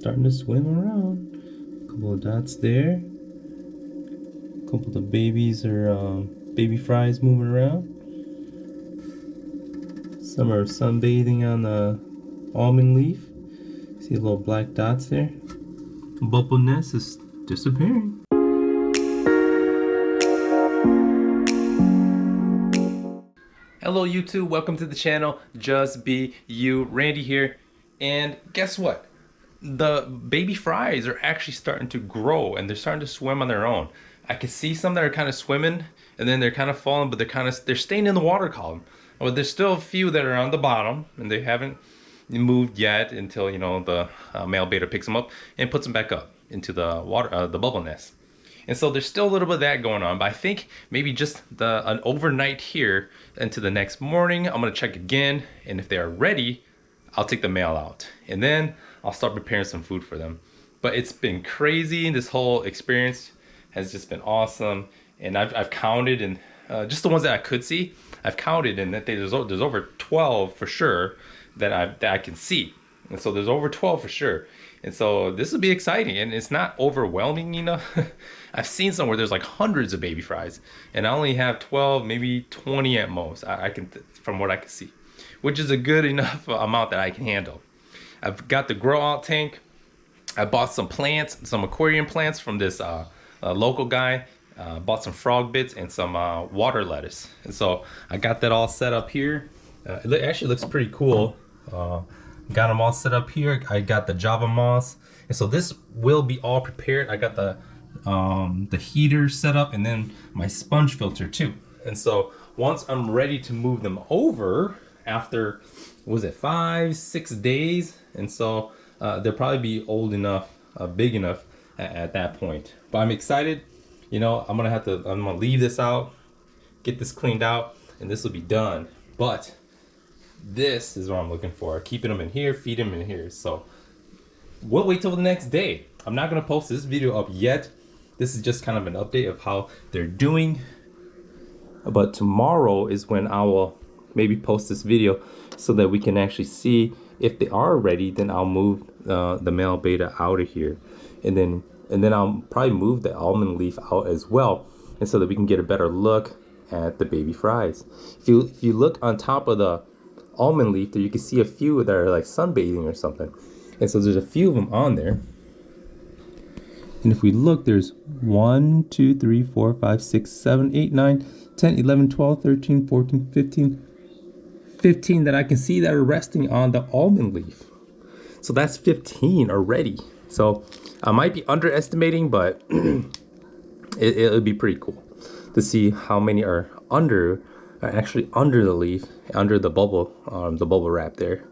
starting to swim around. A couple of dots there. A couple of babies or baby fries moving around. Some are sunbathing on the almond leaf. See little black dots there? Bubble nest is disappearing. Hello YouTube, welcome to the channel, Just Be You, Randy here. And guess what? The baby fries are actually starting to grow and they're starting to swim on their own. I can see some that are kind of swimming and then they're kind of falling, but they're staying in the water column. But there's still a few that are on the bottom and they haven't moved yet until, you know, the male beta picks them up and puts them back up into the water, the bubble nest. And so there's still a little bit of that going on, but I think maybe just an overnight here into the next morning, I'm gonna check again, and if they are ready, I'll take the male out, and then I'll start preparing some food for them. But it's been crazy. This whole experience has just been awesome, and I've counted, and just the ones that I could see, I've counted, and that there's over 12 for sure that I can see, and so there's over 12 for sure. And so this will be exciting, and it's not overwhelming, you know. I've seen some where there's like hundreds of baby fries, and I only have 12, maybe 20 at most. I can, from what I can see, which is a good enough amount that I can handle. I've got the grow out tank. I bought some plants, some aquarium plants from this local guy. Bought some frog bits and some water lettuce, and so I got that all set up here. It actually looks pretty cool. Got them all set up here. I got the Java moss, and so this will be all prepared. I got the heater set up, and then my sponge filter too. And so once I'm ready to move them over after, was it 5-6 days? And so they'll probably be old enough, big enough at that point. But I'm excited. You know, I'm gonna leave this out, get this cleaned out, and this will be done. But this is what I'm looking for. Keeping them in here, feed them in here. So we'll wait till the next day. I'm not gonna post this video up yet. This is just kind of an update of how they're doing. But tomorrow is when I will maybe post this video so that we can actually see if they are ready. Then I'll move the male beta out of here, and then I'll probably move the almond leaf out as well, and so that we can get a better look at the baby fries. If you look on top of the almond leaf there, you can see a few that are like sunbathing or something, and so there's a few of them on there. And if we look, there's 1 2 3 4 5 6 7 8 9 10 11 12 13 14 15 that I can see that are resting on the almond leaf. So that's 15 already. So I might be underestimating, but it'll be pretty cool to see how many are actually under the leaf, under the bubble wrap there.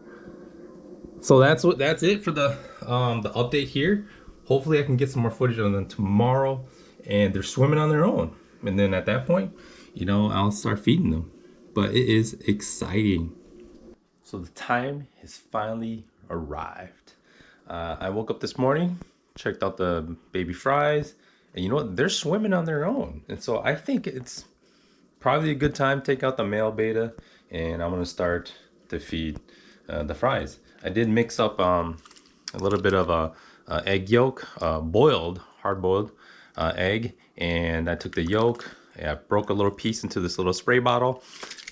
So that's it for the update here. Hopefully I can get some more footage of them tomorrow, and they're swimming on their own. And then at that point, you know, I'll start feeding them. But it is exciting. So the time has finally arrived. I woke up this morning, checked out the baby fries, and you know what? They're swimming on their own. And so I think it's probably a good time to take out the male beta, and I'm gonna start to feed the fries. I did mix up a little bit of egg yolk, hard-boiled egg, and I took the yolk, I broke a little piece into this little spray bottle,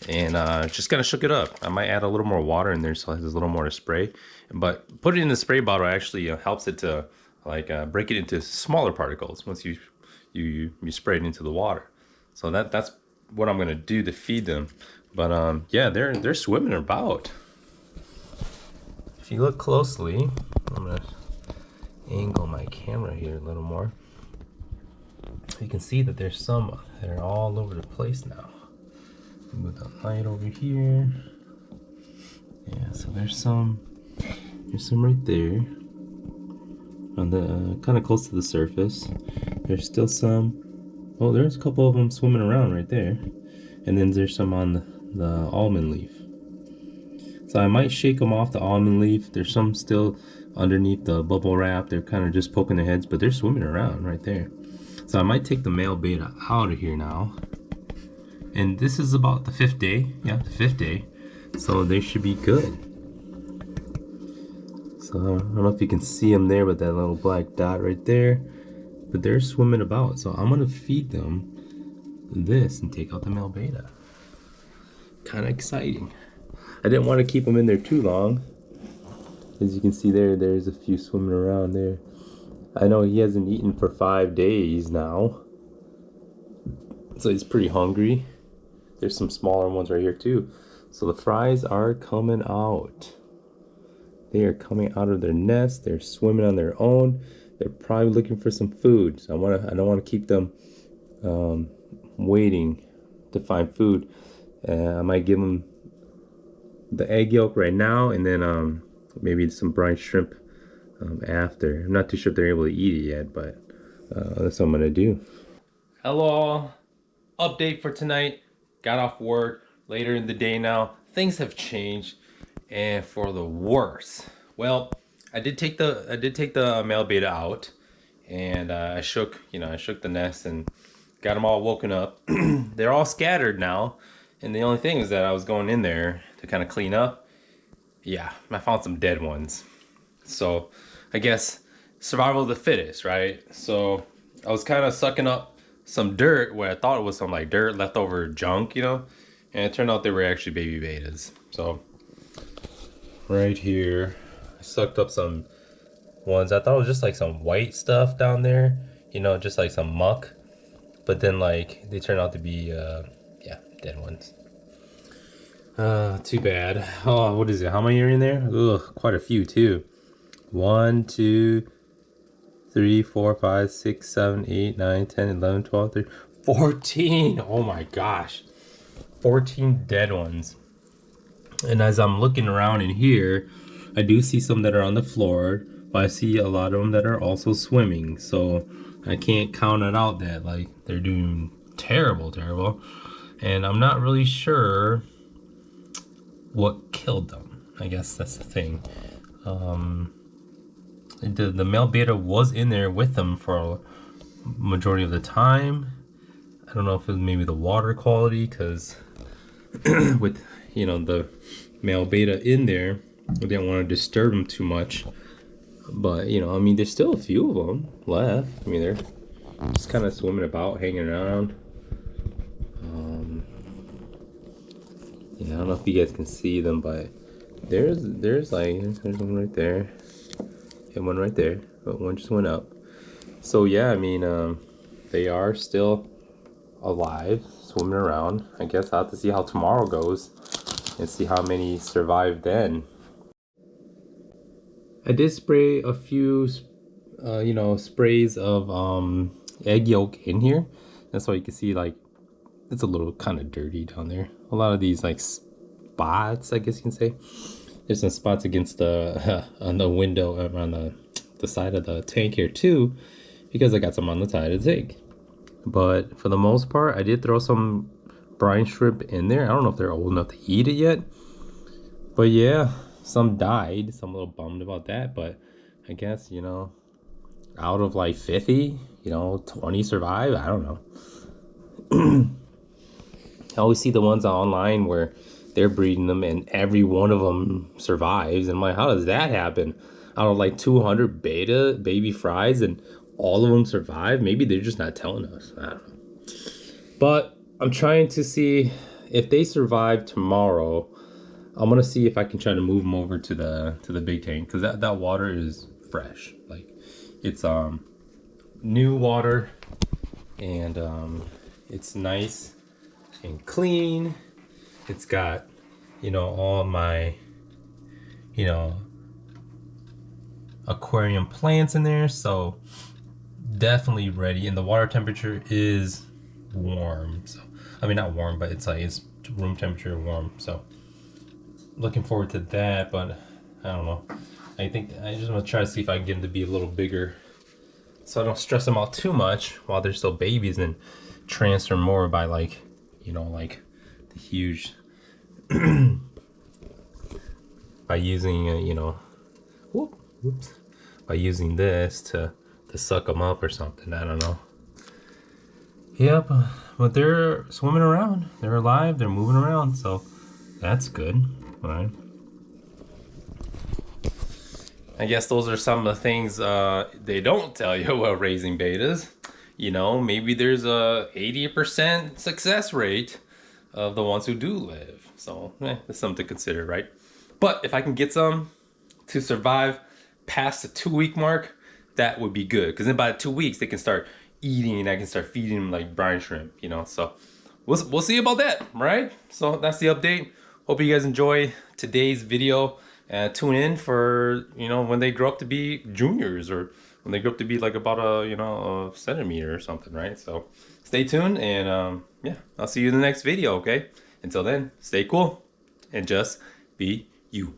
and just kind of shook it up. I might add a little more water in there so it has a little more to spray, but put it in the spray bottle actually helps it to like break it into smaller particles once you spray it into the water. So that's what I'm gonna do to feed them. But yeah, they're swimming about. If you look closely, I'm gonna angle my camera here a little more. You can see that there's some that are all over the place now. Move the light over here. Yeah, so there's some right there on the kind of close to the surface. There's still some. Oh, there's a couple of them swimming around right there, and then there's some on the almond leaf. So I might shake them off the almond leaf. There's some still underneath the bubble wrap. They're kind of just poking their heads, but they're swimming around right there. So I might take the male beta out of here now. And this is about the 5th day. Yeah, the 5th day. So they should be good. So I don't know if you can see them there with that little black dot right there, but they're swimming about. So I'm gonna feed them this and take out the male beta. Kind of exciting. I didn't want to keep them in there too long. As you can see there's a few swimming around there. I know he hasn't eaten for 5 days now, so he's pretty hungry. There's some smaller ones right here too. So the fries are coming out. They are coming out of their nest. They're swimming on their own. They're probably looking for some food. So I don't want to keep them waiting to find food. I might give them the egg yolk right now, and then maybe some brine shrimp after. I'm not too sure if they're able to eat it yet, but that's what I'm gonna do. Hello, update for tonight. Got off work later in the day now. Things have changed, and for the worse. Well, I did take the male beta out, and I shook the nest and got them all woken up. They're all scattered now, and the only thing is that I was going in there to kind of clean up. Yeah, I found some dead ones. So I guess survival of the fittest, right? So I was kind of sucking up some dirt where I thought it was some like dirt, leftover junk, and it turned out they were actually baby betas. So right here, I sucked up some ones. I thought it was just like some white stuff down there, just like some muck. But then like they turned out to be yeah, dead ones. Too bad. Oh, what is it? How many are in there? Ugh, quite a few too. 1, 2, 3, 4, 5, 6, 7, 8, 9, 10, 11, 12, 13, 14. Oh my gosh. 14 dead ones. And as I'm looking around in here, I do see some that are on the floor, but I see a lot of them that are also swimming. So I can't count it out that like they're doing terrible. And I'm not really sure what killed them. I guess that's the thing. The male beta was in there with them for a majority of the time. I don't know if it was maybe the water quality, because with the male beta in there, I didn't want to disturb them too much. But I mean, there's still a few of them left. I mean, they're just kind of swimming about, hanging around. Yeah, I don't know if you guys can see them, but there's one right there, and one right there, but one just went up. So yeah, I mean, they are still alive, swimming around. I guess I'll have to see how tomorrow goes and see how many survive then. I did spray a few, sprays of egg yolk in here. That's why you can see like it's a little kind of dirty down there. A lot of these like spots, I guess you can say. There's some spots against the on the window on the side of the tank here too, because I got some on the side of the tank. But for the most part, I did throw some brine shrimp in there. I don't know if they're old enough to eat it yet, but yeah, some died. So I'm a little bummed about that, but I guess out of like 50, 20 survive. I don't know. I always see the ones online where they're breeding them and every one of them survives. And I'm like, how does that happen? Out of like 200 beta baby fries and all of them survive? Maybe they're just not telling us. I don't know. But I'm trying to see if they survive tomorrow. I'm gonna see if I can try to move them over to the big tank, because that water is fresh. Like it's new water, and it's nice and clean. It's got all my aquarium plants in there, so definitely ready. And the water temperature is warm, so I mean not warm, but it's room temperature warm, so looking forward to that. But I don't know, I think I just want to try to see if I can get them to be a little bigger, so I don't stress them out too much while they're still babies, and transfer more by like like the huge by using by using this to suck them up or something. I don't know. Yep, but they're swimming around. They're alive. They're moving around, so that's good. All right. I guess those are some of the things they don't tell you about raising betas. You know, maybe there's a 80% success rate of the ones who do live. So, that's something to consider, right? But if I can get some to survive past the 2 week mark, that would be good. Because then by 2 weeks, they can start eating and I can start feeding them like brine shrimp, you know? So we'll see about that, right? So that's the update. Hope you guys enjoy today's video. Tune in for, you know, when they grow up to be juniors or when they grow up to be like about a, you know, a centimeter or something, right? So stay tuned and yeah, I'll see you in the next video, okay? Until then, stay cool and just be you.